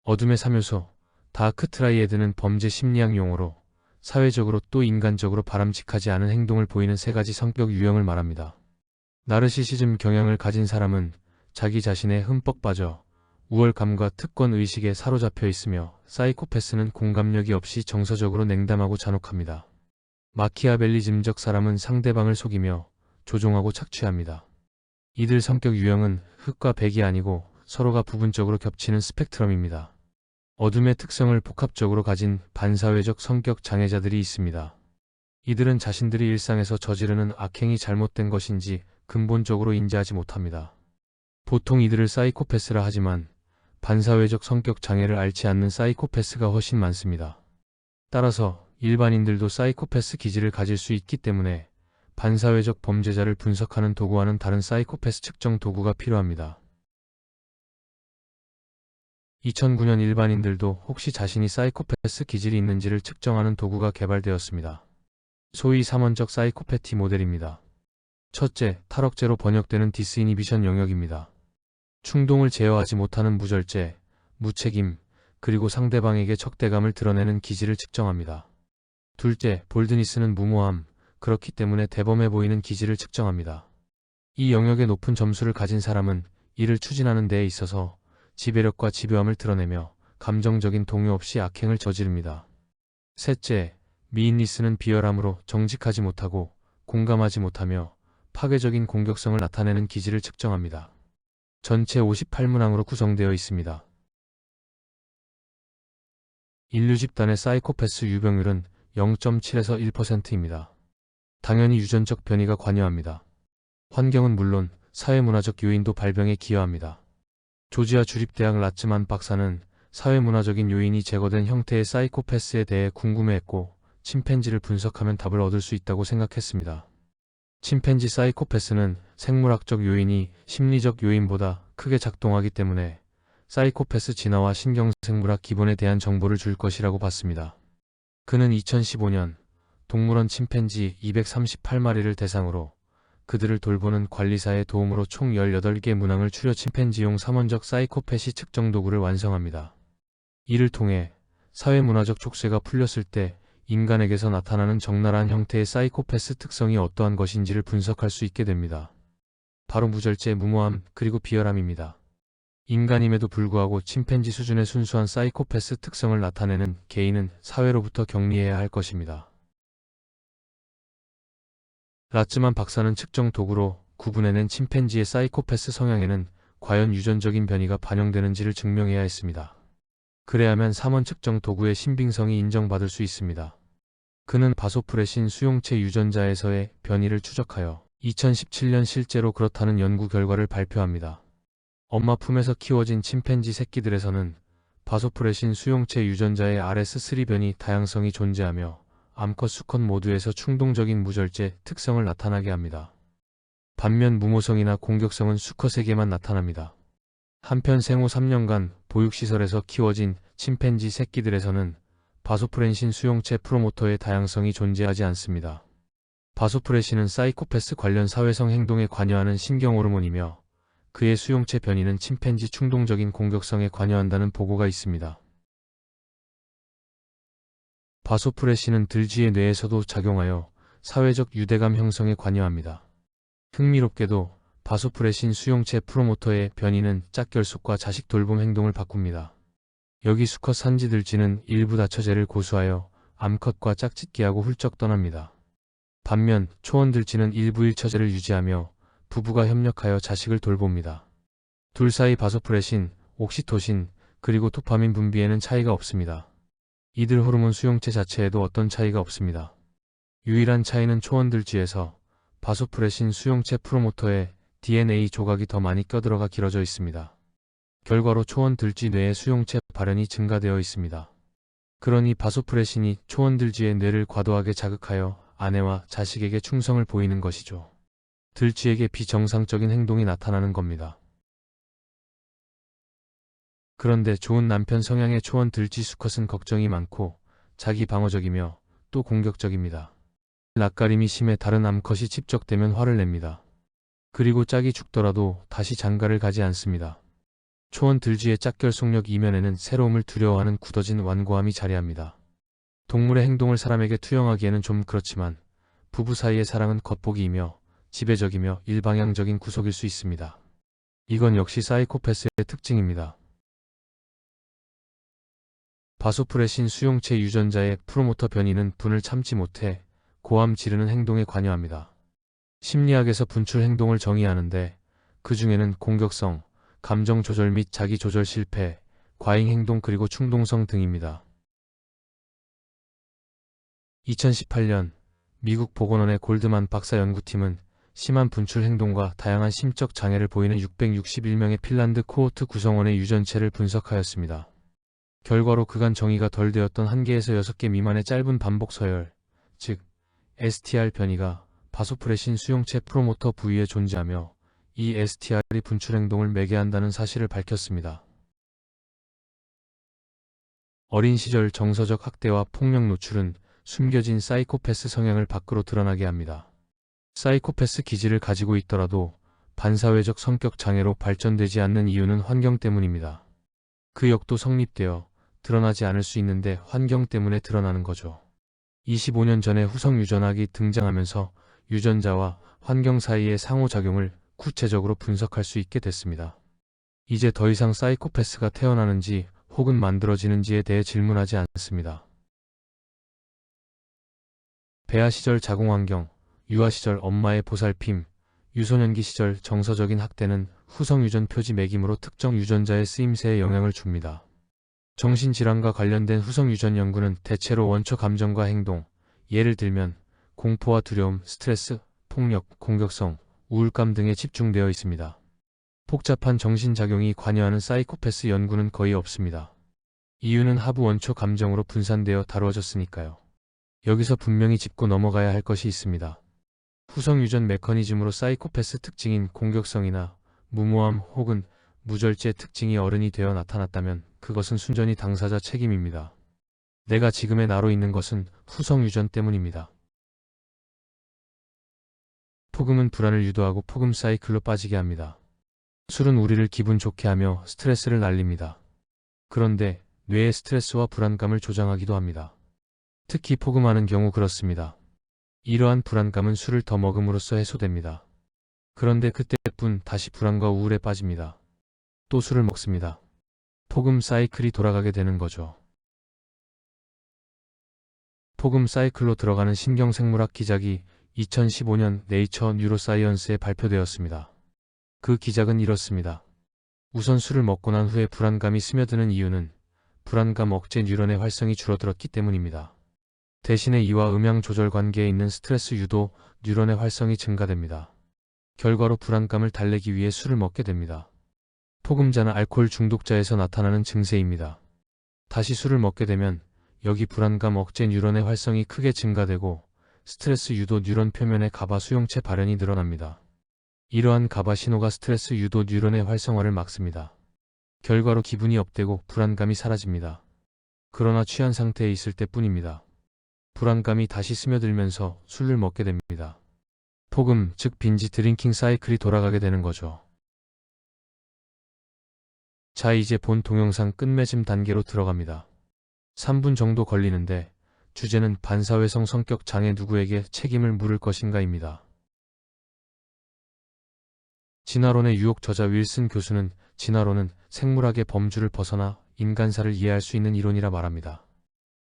어둠의 3요소, 다크트라이에드는 범죄 심리학 용어로 사회적으로 또 인간적으로 바람직하지 않은 행동을 보이는 세 가지 성격 유형을 말합니다. 나르시시즘 경향을 가진 사람은 자기 자신에 흠뻑 빠져 우월감과 특권 의식에 사로잡혀 있으며, 사이코패스는 공감력이 없이 정서적으로 냉담하고 잔혹합니다. 마키아벨리즘적 사람은 상대방을 속이며 조종하고 착취합니다. 이들 성격 유형은 흑과 백이 아니고 서로가 부분적으로 겹치는 스펙트럼입니다. 어둠의 특성을 복합적으로 가진 반사회적 성격 장애자들이 있습니다. 이들은 자신들이 일상에서 저지르는 악행이 잘못된 것인지 근본적으로 인지하지 못합니다. 보통 이들을 사이코패스라 하지만 반사회적 성격 장애를 앓지 않는 사이코패스가 훨씬 많습니다. 따라서 일반인들도 사이코패스 기질을 가질 수 있기 때문에 반사회적 범죄자를 분석하는 도구와는 다른 사이코패스 측정 도구가 필요합니다. 2009년 일반인들도 혹시 자신이 사이코패스 기질이 있는지를 측정하는 도구가 개발되었습니다. 소위 3원적 사이코패티 모델입니다. 첫째, 탈억제로 번역되는 디스이니비션 영역입니다. 충동을 제어하지 못하는 무절제, 무책임, 그리고 상대방에게 적대감을 드러내는 기질을 측정합니다. 둘째, 볼드니스는 무모함, 그렇기 때문에 대범해 보이는 기질을 측정합니다. 이 영역에 높은 점수를 가진 사람은 이를 추진하는 데에 있어서 지배력과 집요함을 드러내며 감정적인 동요 없이 악행을 저지릅니다. 셋째, 미인리스는 비열함으로 정직하지 못하고 공감하지 못하며 파괴적인 공격성을 나타내는 기질을 측정합니다. 전체 58문항으로 구성되어 있습니다. 인류 집단의 사이코패스 유병률은 0.7에서 1%입니다. 당연히 유전적 변이가 관여합니다. 환경은 물론 사회문화적 요인도 발병에 기여합니다. 조지아 주립대학 라츠만 박사는 사회문화적인 요인이 제거된 형태의 사이코패스에 대해 궁금해했고, 침팬지를 분석하면 답을 얻을 수 있다고 생각했습니다. 침팬지 사이코패스는 생물학적 요인이 심리적 요인보다 크게 작동하기 때문에 사이코패스 진화와 신경생물학 기본에 대한 정보를 줄 것이라고 봤습니다. 그는 2015년 동물원 침팬지 238마리를 대상으로 그들을 돌보는 관리사의 도움으로 총 18개 문항을 추려 침팬지용 3원적 사이코패시 측정 도구를 완성합니다. 이를 통해 사회문화적 족쇄가 풀렸을 때 인간에게서 나타나는 적나라한 형태의 사이코패스 특성이 어떠한 것인지를 분석할 수 있게 됩니다. 바로 무절제, 무모함, 그리고 비열함입니다. 인간임에도 불구하고 침팬지 수준의 순수한 사이코패스 특성을 나타내는 개인은 사회로부터 격리해야 할 것입니다. 라츠만 박사는 측정 도구로 구분해낸 침팬지의 사이코패스 성향에는 과연 유전적인 변이가 반영되는지를 증명해야 했습니다. 그래야만 3원 측정 도구의 신빙성이 인정받을 수 있습니다. 그는 바소프레신 수용체 유전자에서의 변이를 추적하여 2017년 실제로 그렇다는 연구 결과를 발표합니다. 엄마 품에서 키워진 침팬지 새끼들에서는 바소프레신 수용체 유전자의 RS3 변이 다양성이 존재하며 암컷 수컷 모두에서 충동적인 무절제 특성을 나타나게 합니다. 반면 무모성이나 공격성은 수컷에게만 나타납니다. 한편 생후 3년간 보육시설에서 키워진 침팬지 새끼들에서는 바소프레신 수용체 프로모터의 다양성이 존재하지 않습니다. 바소프레신은 사이코패스 관련 사회성 행동에 관여하는 신경호르몬이며 그의 수용체 변이는 침팬지 충동적인 공격성에 관여한다는 보고가 있습니다. 바소프레신은 들쥐의 뇌에서도 작용하여 사회적 유대감 형성에 관여합니다. 흥미롭게도 바소프레신 수용체 프로모터의 변이는 짝결속과 자식 돌봄 행동을 바꿉니다. 여기 수컷 산지 들쥐는 일부 다처제를 고수하여 암컷과 짝짓기하고 훌쩍 떠납니다. 반면 초원 들쥐는 일부 일처제를 유지하며 부부가 협력하여 자식을 돌봅니다. 둘 사이 바소프레신, 옥시토신, 그리고 도파민 분비에는 차이가 없습니다. 이들 호르몬 수용체 자체에도 어떤 차이가 없습니다. 유일한 차이는 초원 들쥐에서 바소프레신 수용체 프로모터의 DNA 조각이 더 많이 껴들어가 길어져 있습니다. 결과로 초원 들쥐 뇌의 수용체 발현이 증가되어 있습니다. 그러니 바소프레신이 초원 들쥐의 뇌를 과도하게 자극하여 아내와 자식에게 충성을 보이는 것이죠. 들쥐에게 비정상적인 행동이 나타나는 겁니다. 그런데 좋은 남편 성향의 초원 들쥐 수컷은 걱정이 많고 자기 방어적이며 또 공격적입니다. 낯가림이 심해 다른 암컷이 집적되면 화를 냅니다. 그리고 짝이 죽더라도 다시 장가를 가지 않습니다. 초원 들쥐의 짝결 속력 이면에는 새로움을 두려워하는 굳어진 완고함이 자리합니다. 동물의 행동을 사람에게 투영하기에는 좀 그렇지만 부부 사이의 사랑은 겉보기이며 지배적이며 일방향적인 구속일 수 있습니다. 이건 역시 사이코패스의 특징입니다. 바소풀의 신 수용체 유전자의 프로모터 변이는 분을 참지 못해 고함 지르는 행동에 관여합니다. 심리학에서 분출 행동을 정의하는데 그 중에는 공격성, 감정 조절 및 자기 조절 실패, 과잉 행동 그리고 충동성 등입니다. 2018년 미국 보건원의 골드만 박사 연구팀은 심한 분출 행동과 다양한 심적 장애를 보이는 661명의 핀란드 코호트 구성원의 유전체를 분석하였습니다. 결과로 그간 정의가 덜 되었던 1개에서 6개 미만의 짧은 반복 서열, 즉 STR 변이가 바소풀의 신 수용체 프로모터 부위에 존재하며 이 STR이 분출 행동을 매개한다는 사실을 밝혔습니다. 어린 시절 정서적 학대와 폭력 노출은 숨겨진 사이코패스 성향을 밖으로 드러나게 합니다. 사이코패스 기질을 가지고 있더라도 반사회적 성격 장애로 발전되지 않는 이유는 환경 때문입니다. 그 역도 성립되어 드러나지 않을 수 있는데 환경 때문에 드러나는 거죠. 25년 전에 후성 유전학이 등장하면서 유전자와 환경 사이의 상호작용을 구체적으로 분석할 수 있게 됐습니다. 이제 더 이상 사이코패스가 태어나는지 혹은 만들어지는지에 대해 질문하지 않습니다. 배아 시절 자궁환경, 유아 시절 엄마의 보살핌, 유소년기 시절 정서적인 학대는 후성 유전 표지 매김으로 특정 유전자의 쓰임새에 영향을 줍니다. 정신질환과 관련된 후성 유전 연구는 대체로 원초 감정과 행동, 예를 들면 공포와 두려움, 스트레스, 폭력, 공격성, 우울감 등에 집중되어 있습니다. 복잡한 정신작용이 관여하는 사이코패스 연구는 거의 없습니다. 이유는 하부 원초 감정으로 분산되어 다루어졌으니까요. 여기서 분명히 짚고 넘어가야 할 것이 있습니다. 후성 유전 메커니즘으로 사이코패스 특징인 공격성이나 무모함 혹은 무절제 특징이 어른이 되어 나타났다면 그것은 순전히 당사자 책임입니다. 내가 지금의 나로 있는 것은 후성 유전 때문입니다. 폭음은 불안을 유도하고 폭음 사이클로 빠지게 합니다. 술은 우리를 기분 좋게 하며 스트레스를 날립니다. 그런데 뇌의 스트레스와 불안감을 조장하기도 합니다. 특히 폭음하는 경우 그렇습니다. 이러한 불안감은 술을 더 먹음으로써 해소됩니다. 그런데 그때뿐 다시 불안과 우울에 빠집니다. 또 술을 먹습니다. 폭음 사이클이 돌아가게 되는 거죠. 폭음 사이클로 들어가는 신경생물학 기작이 2015년 네이처 뉴로사이언스에 발표되었습니다. 그 기작은 이렇습니다. 우선 술을 먹고 난 후에 불안감이 스며드는 이유는 불안감 억제 뉴런의 활성이 줄어들었기 때문입니다. 대신에 이와 음양 조절 관계에 있는 스트레스 유도 뉴런의 활성이 증가됩니다. 결과로 불안감을 달래기 위해 술을 먹게 됩니다. 폭음자나 알코올 중독자에서 나타나는 증세입니다. 다시 술을 먹게 되면 여기 불안감 억제 뉴런의 활성이 크게 증가되고 스트레스 유도 뉴런 표면의 가바 수용체 발현이 늘어납니다. 이러한 가바 신호가 스트레스 유도 뉴런의 활성화를 막습니다. 결과로 기분이 업되고 불안감이 사라집니다. 그러나 취한 상태에 있을 때뿐입니다. 불안감이 다시 스며들면서 술을 먹게 됩니다. 폭음, 즉 빈지 드링킹 사이클이 돌아가게 되는 거죠. 자, 이제 본 동영상 끝맺음 단계로 들어갑니다. 3분 정도 걸리는데 주제는 반사회성 성격 장애 누구에게 책임을 물을 것인가입니다. 진화론의 유혹 저자 윌슨 교수는 진화론은 생물학의 범주를 벗어나 인간사를 이해할 수 있는 이론이라 말합니다.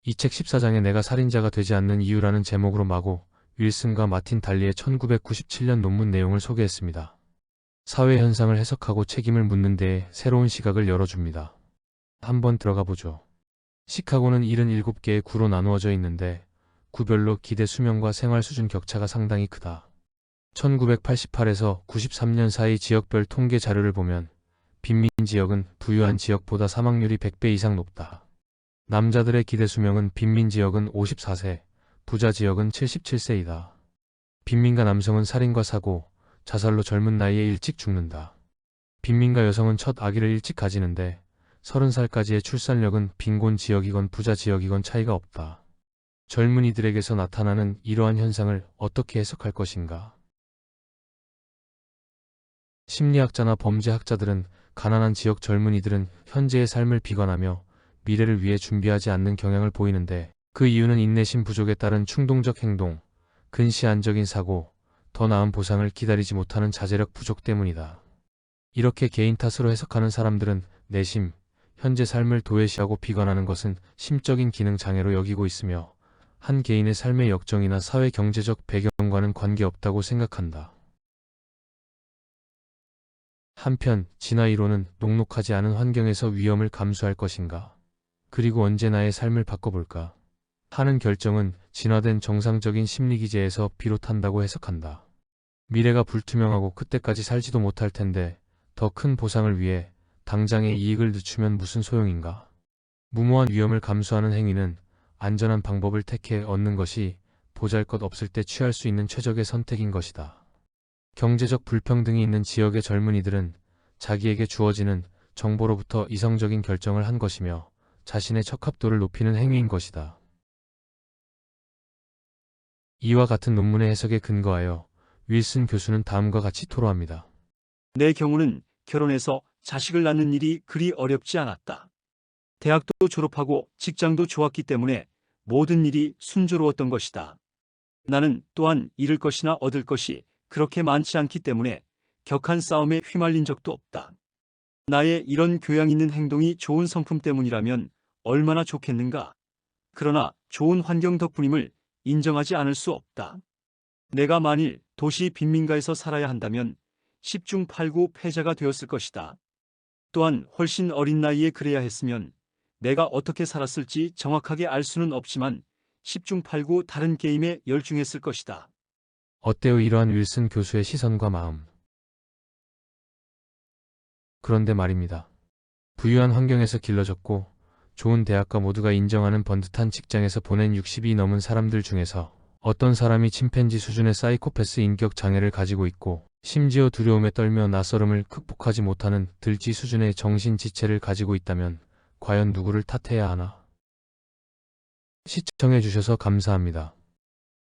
이 책 14장에 내가 살인자가 되지 않는 이유라는 제목으로 마고 윌슨과 마틴 달리의 1997년 논문 내용을 소개했습니다. 사회 현상을 해석하고 책임을 묻는 데에 새로운 시각을 열어줍니다. 한번 들어가 보죠. 시카고는 77개의 구로 나누어져 있는데 구별로 기대 수명과 생활 수준 격차가 상당히 크다. 1988에서 93년 사이 지역별 통계 자료를 보면 빈민 지역은 부유한 지역보다 사망률이 100배 이상 높다. 남자들의 기대 수명은 빈민 지역은 54세, 부자 지역은 77세이다. 빈민가 남성은 살인과 사고, 자살로 젊은 나이에 일찍 죽는다. 빈민가 여성은 첫 아기를 일찍 가지는데 30살까지의 출산력은 빈곤 지역이건 부자 지역이건 차이가 없다. 젊은이들에게서 나타나는 이러한 현상을 어떻게 해석할 것인가? 심리학자나 범죄학자들은 가난한 지역 젊은이들은 현재의 삶을 비관하며 미래를 위해 준비하지 않는 경향을 보이는데, 그 이유는 인내심 부족에 따른 충동적 행동, 근시안적인 사고, 더 나은 보상을 기다리지 못하는 자제력 부족 때문이다. 이렇게 개인 탓으로 해석하는 사람들은 내심, 현재 삶을 도외시하고 비관하는 것은 심적인 기능 장애로 여기고 있으며, 한 개인의 삶의 역정이나 사회 경제적 배경과는 관계없다고 생각한다. 한편 진화 이론은 녹록하지 않은 환경에서 위험을 감수할 것인가, 그리고 언제 나의 삶을 바꿔볼까 하는 결정은 진화된 정상적인 심리기제에서 비롯한다고 해석한다. 미래가 불투명하고 그때까지 살지도 못할 텐데 더 큰 보상을 위해 당장의 이익을 늦추면 무슨 소용인가. 무모한 위험을 감수하는 행위는 안전한 방법을 택해 얻는 것이 보잘것없을 때 취할 수 있는 최적의 선택인 것이다. 경제적 불평등이 있는 지역의 젊은이들은 자기에게 주어지는 정보로부터 이성적인 결정을 한 것이며 자신의 적합도를 높이는 행위인 것이다. 이와 같은 논문의 해석에 근거하여 윌슨 교수는 다음과 같이 토로합니다. 내 경우는 결혼해서 자식을 낳는 일이 그리 어렵지 않았다. 대학도 졸업하고 직장도 좋았기 때문에 모든 일이 순조로웠던 것이다. 나는 또한 잃을 것이나 얻을 것이 그렇게 많지 않기 때문에 격한 싸움에 휘말린 적도 없다. 나의 이런 교양 있는 행동이 좋은 성품 때문이라면 얼마나 좋겠는가. 그러나 좋은 환경 덕분임을 인정하지 않을 수 없다. 내가 만일 도시 빈민가에서 살아야 한다면 10중 8구 패자가 되었을 것이다. 또한 훨씬 어린 나이에 그래야 했으면 내가 어떻게 살았을지 정확하게 알 수는 없지만 10중 8구 다른 게임에 열중했을 것이다. 어때요, 이러한 윌슨 교수의 시선과 마음? 그런데 말입니다. 부유한 환경에서 길러졌고 좋은 대학과 모두가 인정하는 번듯한 직장에서 보낸 60이 넘은 사람들 중에서 어떤 사람이 침팬지 수준의 사이코패스 인격 장애를 가지고 있고 심지어 두려움에 떨며 낯설음을 극복하지 못하는 들쥐 수준의 정신 지체를 가지고 있다면 과연 누구를 탓해야 하나? 시청해 주셔서 감사합니다.